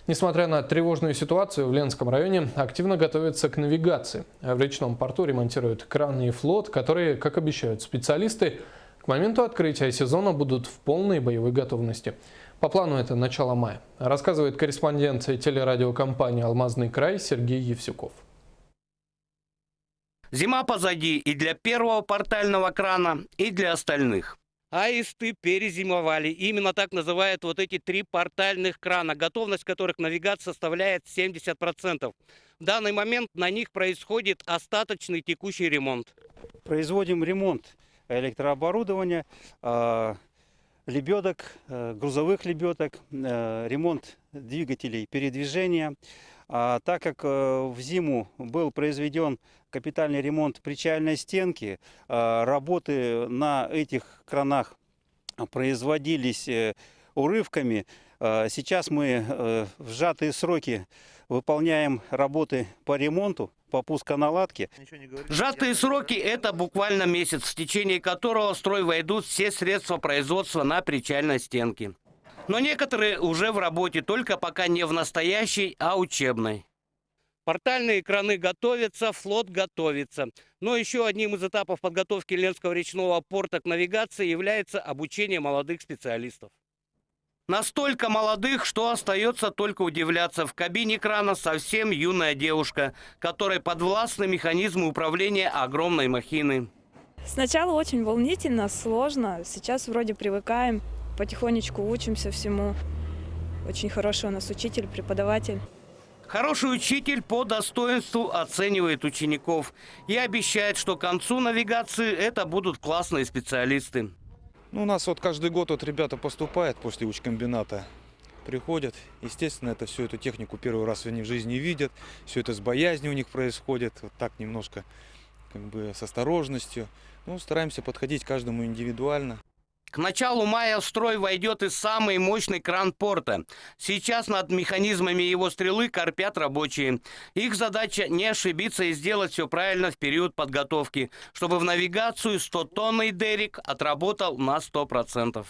Несмотря на тревожную ситуацию, в Ленском районе активно готовятся к навигации. В речном порту ремонтируют краны и флот, которые, как обещают специалисты, к моменту открытия сезона будут в полной боевой готовности. По плану это начало мая, рассказывает корреспондент телерадиокомпании «Алмазный край» Сергей Евсюков. Зима позади и для первого портального крана, и для остальных. Аисты перезимовали. Именно так называют вот эти 3 портальных крана, готовность которых навигации составляет 70%. В данный момент на них происходит остаточный текущий ремонт. Производим ремонт электрооборудования, лебедок, грузовых лебедок, ремонт двигателей передвижения. Так как в зиму был произведен капитальный ремонт причальной стенки, работы на этих кранах производились урывками. Сейчас мы в сжатые сроки выполняем работы по ремонту, по пусконаладке. Сжатые сроки – это буквально месяц, в течение которого в строй войдут все средства производства на причальной стенке. Но некоторые уже в работе, только пока не в настоящей, а учебной. Портальные краны готовятся, флот готовится. Но еще одним из этапов подготовки Ленского речного порта к навигации является обучение молодых специалистов. Настолько молодых, что остается только удивляться. В кабине крана совсем юная девушка, которой подвластны механизмы управления огромной махины. Сначала очень волнительно, сложно. Сейчас вроде привыкаем, потихонечку учимся всему. Очень хороший у нас учитель, преподаватель. Хороший учитель по достоинству оценивает учеников и обещает, что к концу навигации это будут классные специалисты. У нас вот каждый год ребята поступают после учкомбината, приходят. Естественно, это всю эту технику первый раз они в жизни видят. Все это с боязнью у них происходит, вот так немножко с осторожностью. Стараемся подходить к каждому индивидуально. К началу мая в строй войдет и самый мощный кран порта. Сейчас над механизмами его стрелы корпят рабочие. Их задача не ошибиться и сделать все правильно в период подготовки, чтобы в навигацию 100-тонный дерек отработал на 100%.